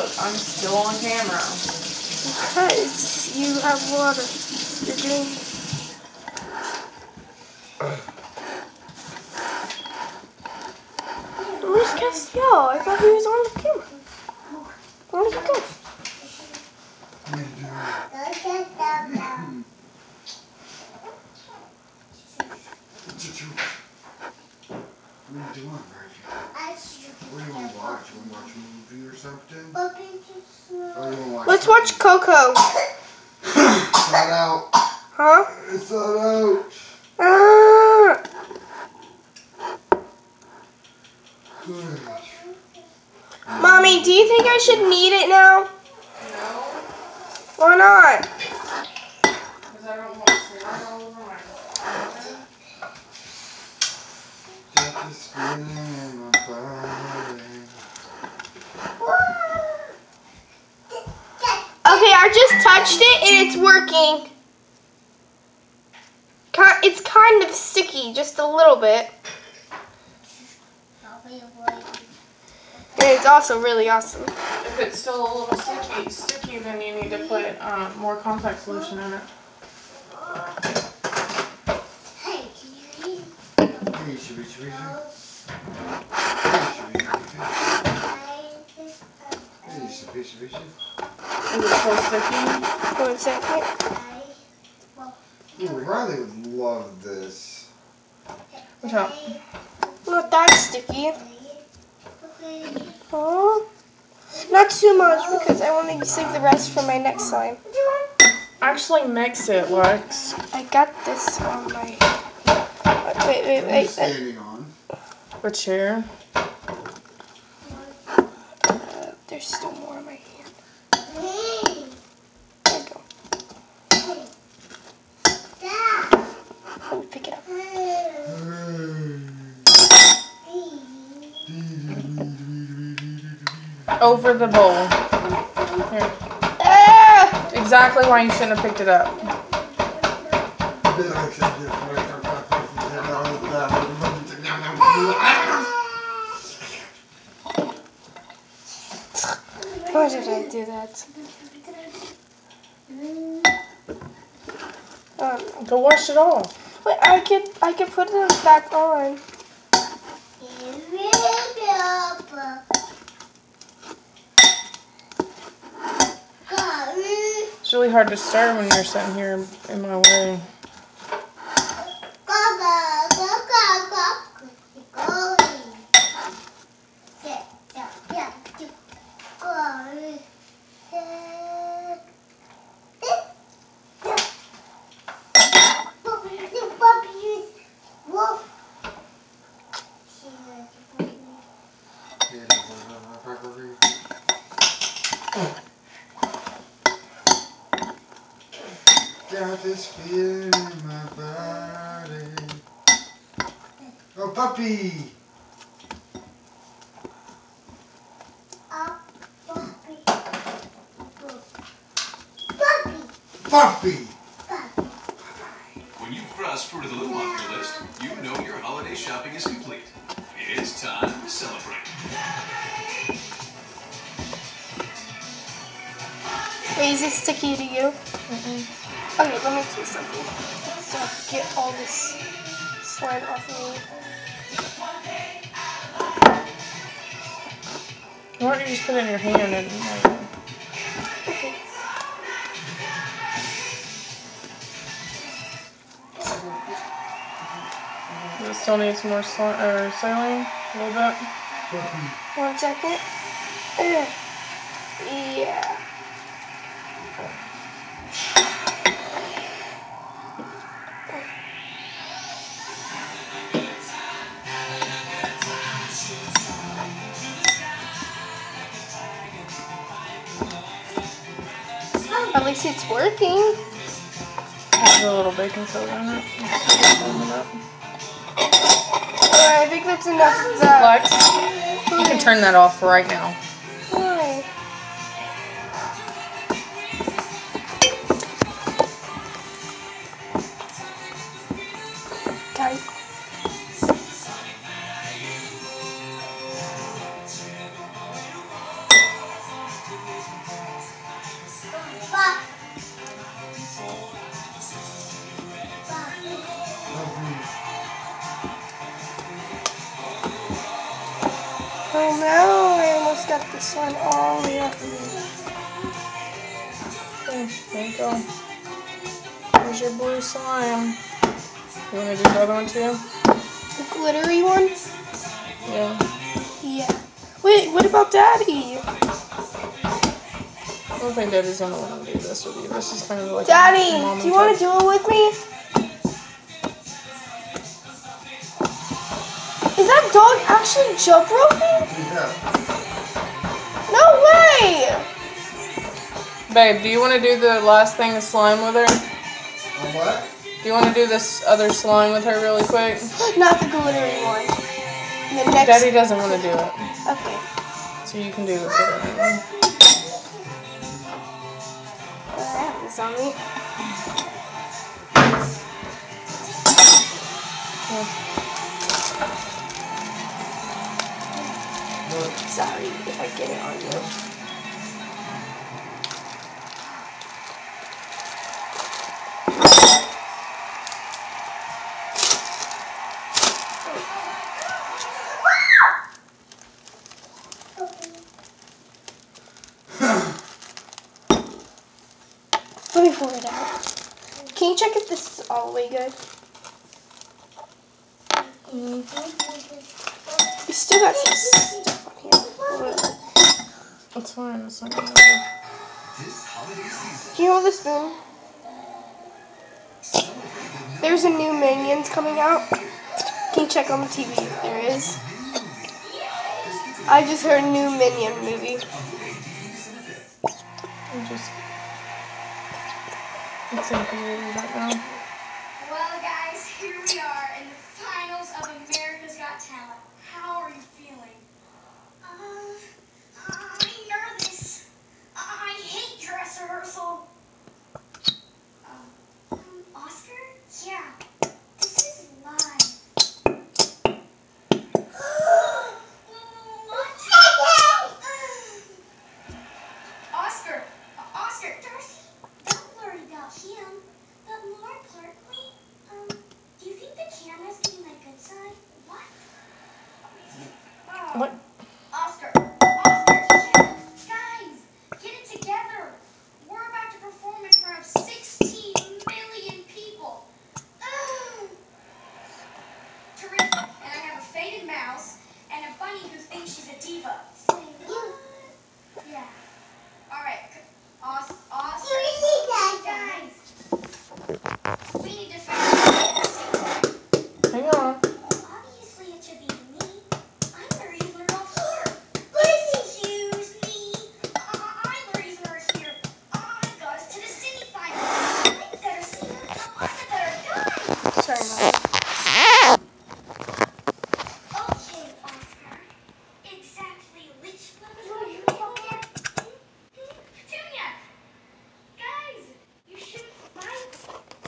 look, I'm still on camera. Because you have water. You're doing. Where's Castiel? I thought he was on the camera. Where did he go? What are you doing, Reggie? What do you want to watch? You want to watch a movie or something? Oh, you want to watch Let's watch Coco. It's not out. Huh? It's not out. Mommy, do you think I should knead it now? No. Why not? Because I don't want slime all over my counter. Got this feeling in my body. Okay, I just touched it and it's working. It's kind of sticky, just a little bit. And it's also really awesome. If it's still a little sticky, then you need to put more contact solution in it. Hey, Shabisha. Hey, Shabisha. Is it so sticky? 1 second. Ooh, Riley would love this. Watch out. Not that sticky. Oh, not too much because I want to save the rest for my next slime. Actually mix it, Lex. I got this on my. Wait. Standing on. The chair. There's still more in my hand. There we go. Let me pick it up. Over the bowl. Here. Ah! Exactly why you shouldn't have picked it up. Why did I do that? Go wash it off. Wait, I could put it back on. It's really hard to stir when you're sitting here in my way. Got this feeling in my body. Oh, puppy! Puppy! When you've crossed fruit of the loom off your list, you know your holiday shopping is complete. It's time to celebrate. Wait, is it sticky to you? Okay, let me do something. Let's get all this slime off of me. Why don't you just put it in your hand and like... Okay. Does it still need some more saline? A little bit? 1 second. Yeah. At least it's working. Put a little baking soda in it. I think that's enough of that. Lex, you can turn that off right now. Why? Type. got this slime all the way off of me. Okay, there you go. Here's your blue slime. You want to do the other one too? The glittery one? Yeah. Yeah. Wait, what about Daddy? I don't think Daddy's gonna want to do this with you. This is kind of like Daddy, a mom do you want to do it with me? Is that dog actually jump roping? Yeah. No way! Babe, do you want to do the last thing of slime with her? On what? Do you want to do this other slime with her really quick? Not the glittery one. The next. Daddy doesn't want to do it. Okay. So you can do the glittery one. I have this on me. Sorry if I get it on you. Let me pour it out. Can you check if this is all the way good? You still got some stuff on here. That's fine. That's not gonna Can you hold the spoon? There's a new Minions coming out. Can you check on the TV if there is? I just heard a new Minion movie. It's in theaters right now. Well, guys, here we are in the finals of America's Got Talent. How are you feeling? I'm nervous. I hate dress rehearsal. Oscar? Yeah, this is live. What? Oscar, Darcy, don't worry about him. But more importantly, do you think the camera's getting a good side? What? What? Oscar, guys, get it together. We're about to perform in front of 16 million people. Terrific. And I have a faded mouse and a bunny who thinks she's a diva. Say what? Yeah. All right. Oscar. Guys, we need to find Hang on. Obviously, it should be me. I'm the reason we're all here. Excuse me. I'm the reason we're here. I got us to the semi-finals. I'm better singer. I'm the better guy. Sorry, Mom. Okay, Oscar. Exactly which level are you at? Tunia! Guys, you shouldn't fight.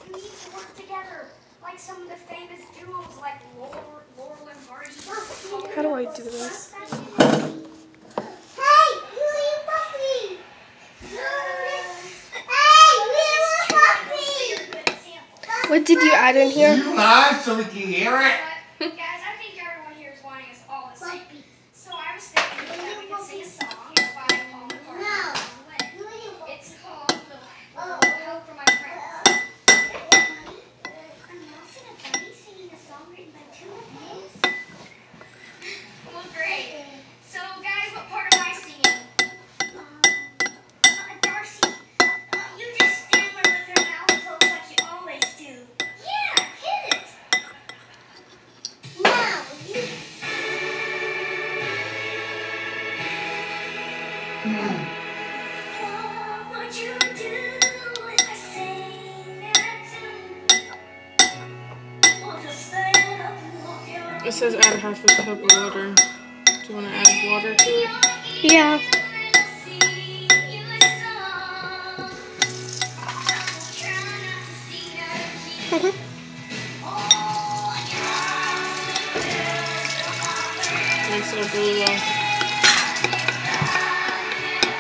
You need to work together. Like some of the famous duos like Laurel and Hardy. How do I do this? Hey, little puppy! Hey, little puppy! What did you add in here? You lie so we can hear it. Guys, I think everyone here is wanting us all to sing. So I was thinking that we could sing a song by Paul McCartney. It's called Little Help from My Friends. A mouse and a bunny singing a song written by two of us? Well, great. So, guys, what part am I singing? Darcy, you just stand there with your mouth closed like you always do. Yeah, hit it. Now, you. What would you do if I sang that tune? Well, just stand up and walk your It says add half a cup of water. Do you want to add water to it? Yeah. Mix it up really well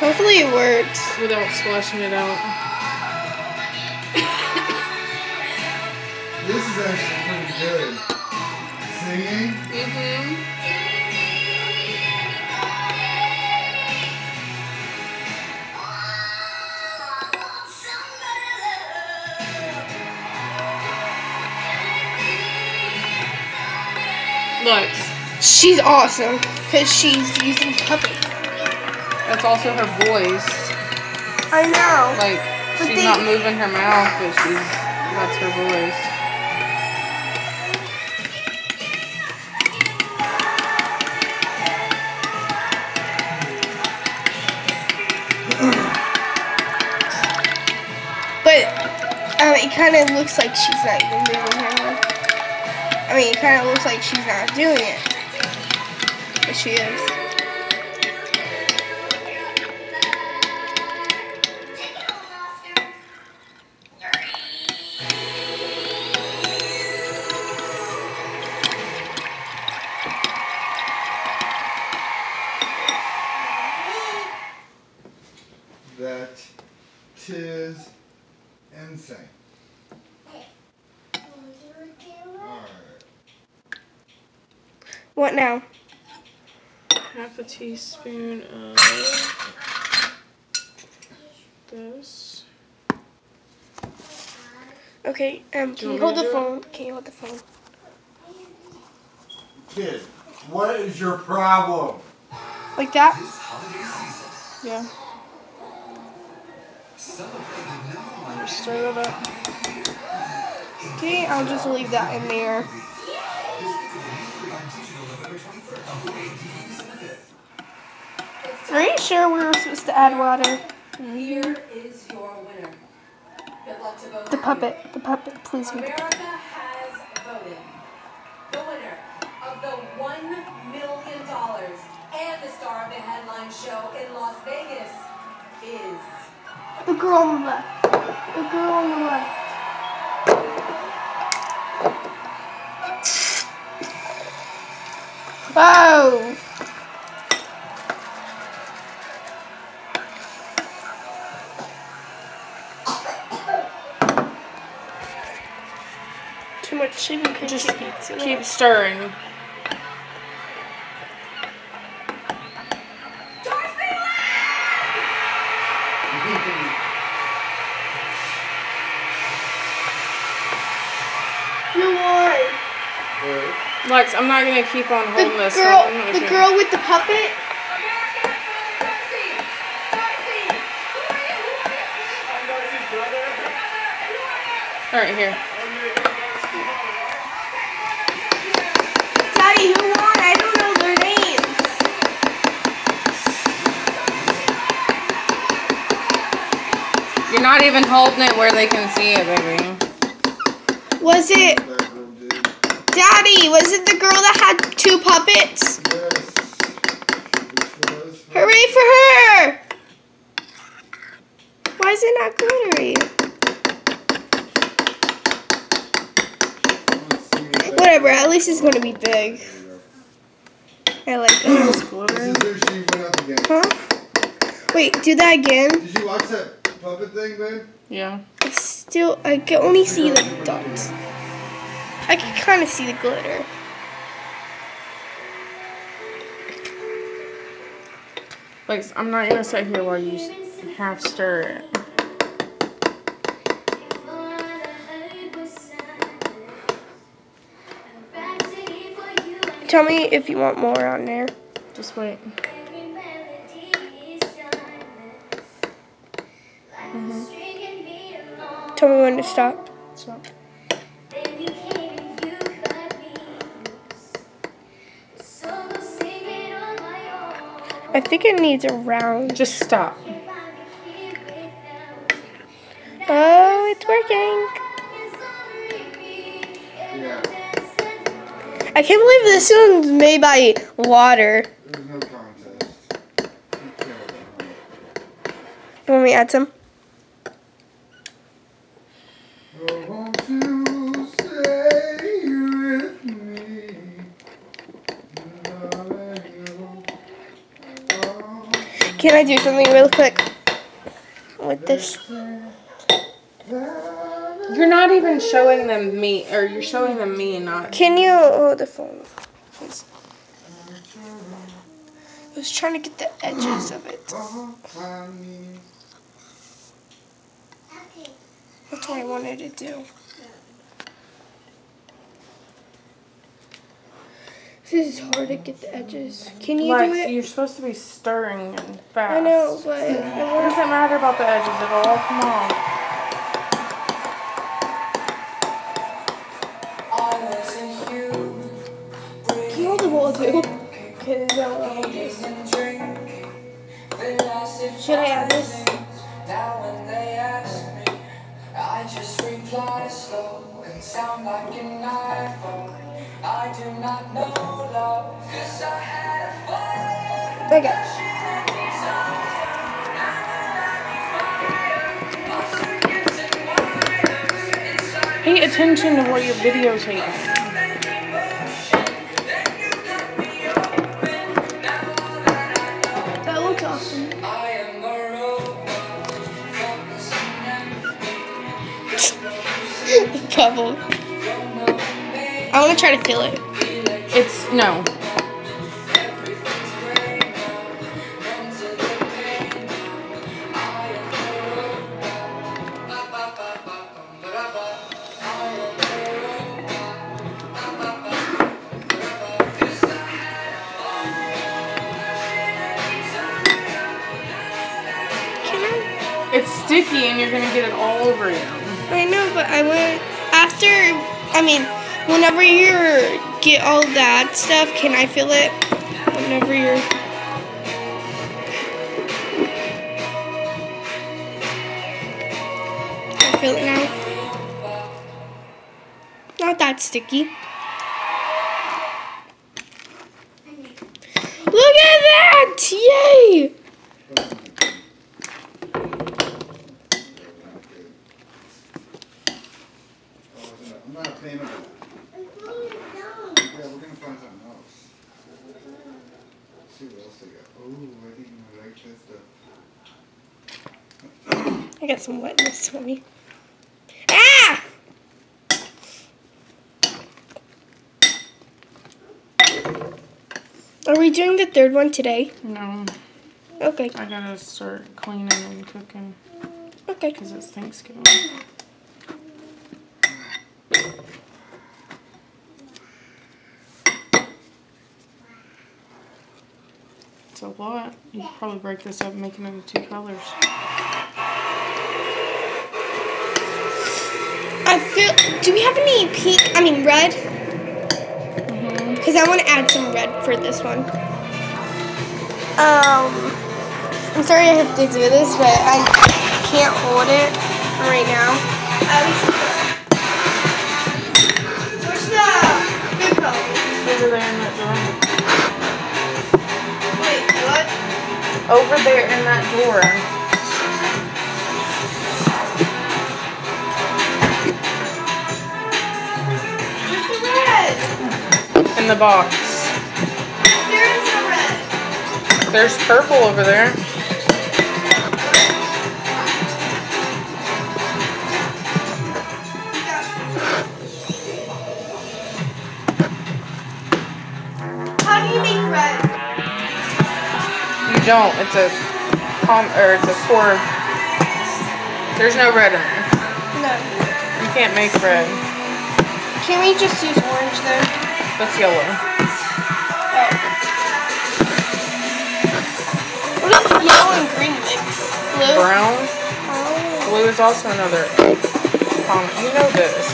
Hopefully it works. without splashing it out. This is actually pretty good. Singing. Mm-hmm. Lex. She's awesome because she's using puppet. That's also her voice. I know. Like, But she's not moving her mouth, but that's her voice. But it kind of looks like she's not even moving her mouth. I mean, it kind of looks like she's not doing it. But she is. That is insane. Alright. What now? Half a teaspoon of this. Okay, can Do you you want hold me the to do it? phone? Can you hold the phone? Kid, what is your problem? Like that? Yeah. Stir it up. Okay, I'll just leave that in there. Are you sure we were supposed to add water? Here is your winner. Good luck to both The of puppet, please be the America puppet. has voted. The winner of the $1 million and the star of the headline show in Las Vegas is The girl on the left. The girl on the left. Oh! Too much chicken could Just just keep stirring. You won. Lex, I'm not gonna keep on holding this. The girl with the puppet. Alright, here. Daddy, who won? I don't know their names. You're not even holding it where they can see it, baby. Was it, Daddy? Was it the girl that had 2 puppets? Yes. Which was Hooray for her! Why is it not glittery? Whatever, at least it's gonna be big. I like it. This is who she went up against. Huh? Wait, do that again. Did you watch that puppet thing, man? Yeah. I can only see the dots. I can kind of see the glitter. Lex, I'm not gonna sit here while you half stir it. Tell me if you want more on there. Just wait. Tell me when to stop. Stop. I think it needs a round. Just stop. Oh, it's working. Yeah. I can't believe this one's made by water. There was no contest. You want me to add some? Oh, won't you stay with me? Can I do something real quick with this? You're not even showing them me, or you're showing them me and not. Can you hold the phone, please? I was trying to get the edges of it. That's what I wanted to do. This is hard to get the edges. Can you Like, do it? you're supposed to be stirring and fast. I know, but What does it matter about the edges? It'll all come off. can you hold the bowl too? Okay, I don't know this. Should I add this? Now when they ask me, I just reply slow and sound like an iPhone. I do not know love, 'cause I had fun. Okay. Pay attention to what you're videotaping. That looks awesome. I am a robot. Couple. I want to try to feel it. It's, no. It's sticky and you're gonna get it all over you. I know, but I went after. I mean, whenever you get all that stuff, can I feel it? Whenever you're. I feel it now. Not that sticky. Look at that! Yay! I'm not a fan of it. Yeah, we're gonna find something else. Let's see what else they got. Oh, I think I like that stuff. I got some wetness for me. Ah! Are we doing the third one today? No, Okay. I gotta start cleaning and cooking Okay. because it's Thanksgiving. It's a lot. You could probably break this up and make it into 2 colors. I feel. Do we have any pink? I mean red? Because I want to add some red for this one. I'm sorry I have to do this, but I can't hold it right now. Where's the food color? Over there in that Wait, what? door. Over there in that door. Where's the red? In the box. There is no red. There's purple over there. How do you make red? You don't. It's a core. There's no red in there. No. You can't make red. Can we just use orange then? That's yellow. Oh. What is yellow and green mix? Blue? Brown. Oh. Blue is also another comment. You know this.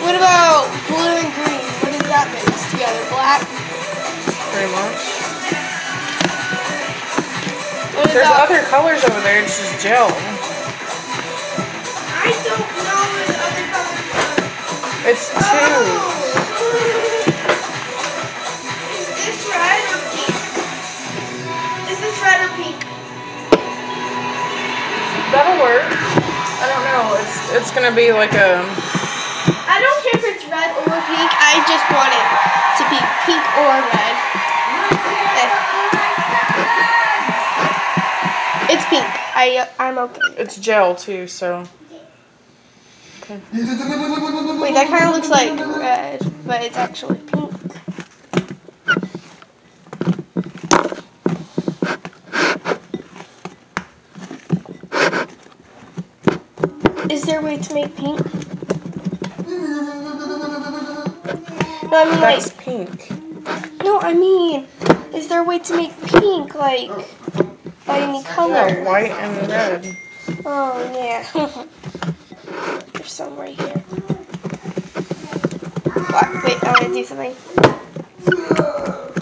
What about blue and green? What does that mix together? Black? Pretty much. What There's about, other colors over there. It's just gel. I don't know what the other colors are. It's 2. Is this red or pink? Is this red or pink? That'll work. I don't know. It's gonna be like a. I don't care if it's red or pink. I just want it to be pink or red. It's pink. I'm okay. It's gel too, so. Okay. Wait, that kind of looks like red, but it's actually pink. Is there a way to make pink? No, I mean That's like. pink. No, I mean, is there a way to make pink like by any Yeah, color? white and red. Oh yeah. There's some right here. What? Wait, I want to do something.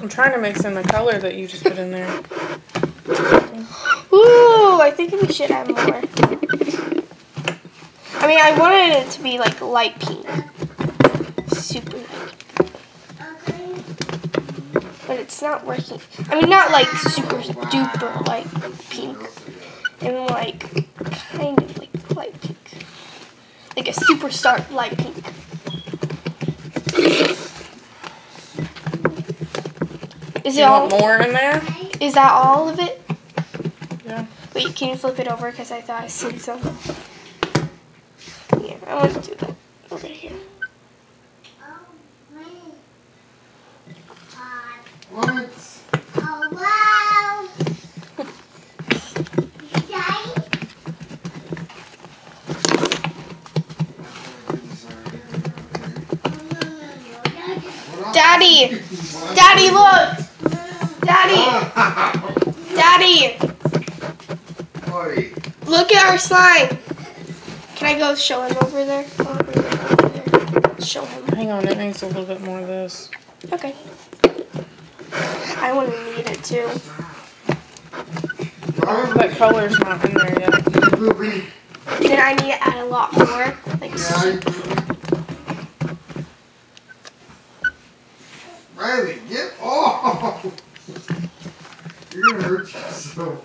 I'm trying to mix in the color that you just put in there. Ooh, I think we should add more. I mean, I wanted it to be like light pink. Super light. But it's not working. I mean, not like super duper light pink. And like, kind of like light pink. Like a superstar light pink. Is it You all? want more in there? Is that all of it? Yeah. Wait, can you flip it over? Because I thought I seen something. Yeah, I want to do that over here. What? Oh, wow. Daddy! Daddy, look! Daddy! Daddy! Buddy. Look at our slime! Can I go show him over there? Over there. Show him. Hang on, it needs a little bit more of this. Okay. I want to need it too. That color's not in there yet. Then I need to add a lot more. Like, Riley, get off! You're gonna hurt yourself.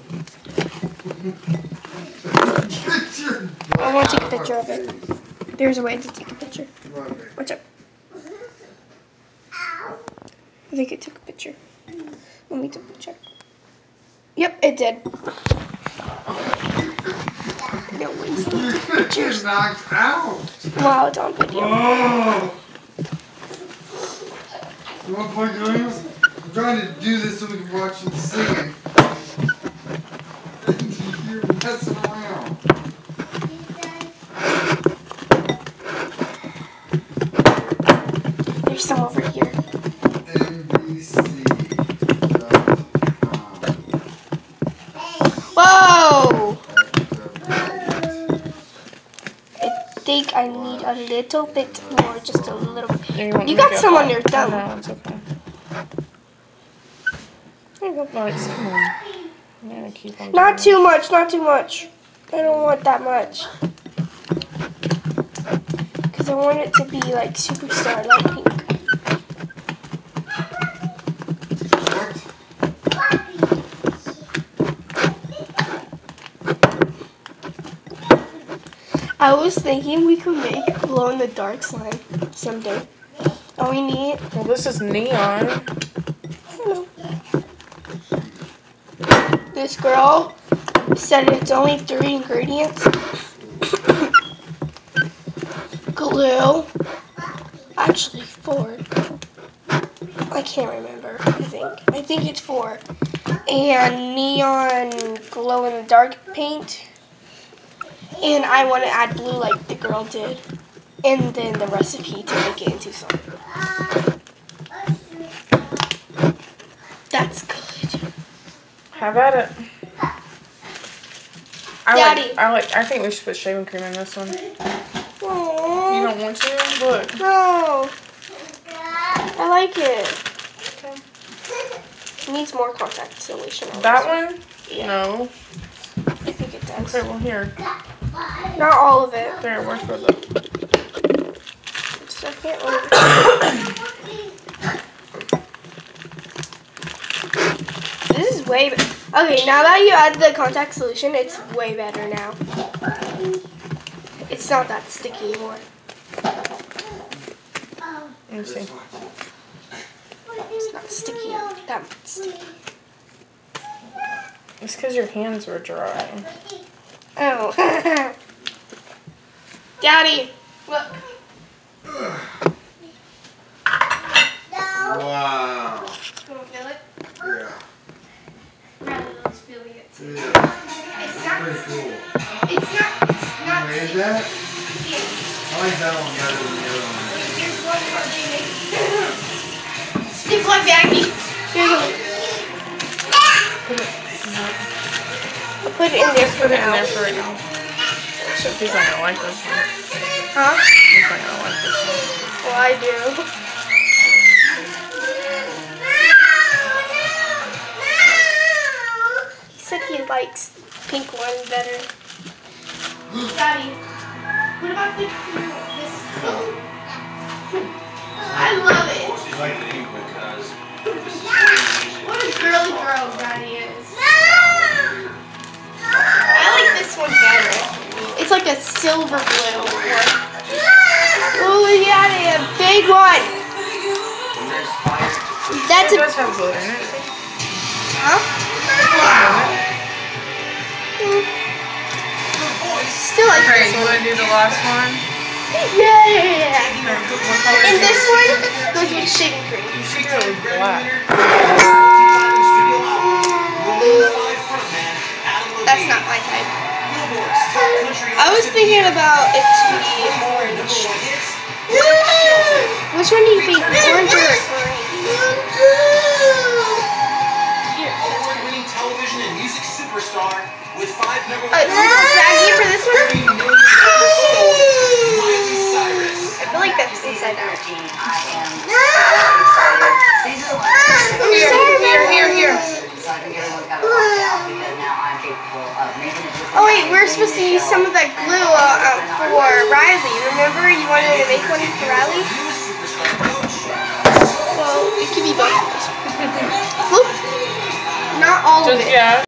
Get your I want to take a picture of it. There's a way to take a picture. Watch out. I think it took a picture. Let me double check. Yep, it did. No ways. You're gonna get knocked out. Wow, it's on video. Oh! You wanna play games? I'm trying to do this so we can watch them sing. You're messing around. There's some over here. NBC.com. Whoa! I think I need a little bit more, just a little bit. Yeah, You got some on your Oh, thumb. no, it's okay. There you go. Nice, come on. I'm gonna keep on Not doing too much, not too much. I don't want that much. Because I want it to be like superstar light pink. I was thinking we could make glow in the dark slime someday. All we need, it. Well, this is neon. I don't know. This girl said it's only 3 ingredients. Glue. Actually 4. I can't remember, I think it's 4. And neon glow in the dark paint. And I want to add blue like the girl did. And then the recipe to make it into something. That's good. Have at it. Daddy. I think we should put shaving cream in this one. Aww. You don't want to? Look. No. I like it. Okay. It needs more contact solution. on That this one? Yeah. No. I think it does. Okay, well here. Not all of it. There, where's the... So I can't really... This is way better. Okay, now that you add the contact solution, it's way better now. It's not that sticky anymore. Let me see. It's not sticky. That much sticky. It's because your hands were dry. Oh. Daddy, look. Wow. You want to feel it? Yeah. Rather than feeling it. Yeah. It's not. Pretty cool. It's not. You made that? Yeah. I like that one better than the other one. There's Stick like baggy. Here you go. I'll put it in there for Put it in now. there for right now. He's not gonna like this one. Huh? He's not gonna like this one. Well, I do. He said he likes pink one better. Daddy, what about this? I love it. What a girly girl Daddy is. I like this one better. It's like a silver blue. Oh, yeah, a big one. That's It a. does have glue in it. Huh? Still like Okay, this you one. wanna do the last one? Yeah. What color And is this it? one goes with shaving cream. You should go with black. That's not my type. I was thinking about it to be orange. Which one do you think? Orange or green? Award-winning television and music superstar with 5 number Is it baggy for this one? Miley Cyrus. I feel like that's inside out. Here. Oh wait, we're supposed to use some of that glue for Riley. Remember you wanted to make one for Riley? Well, it could be both. Look, not all of it. Yeah.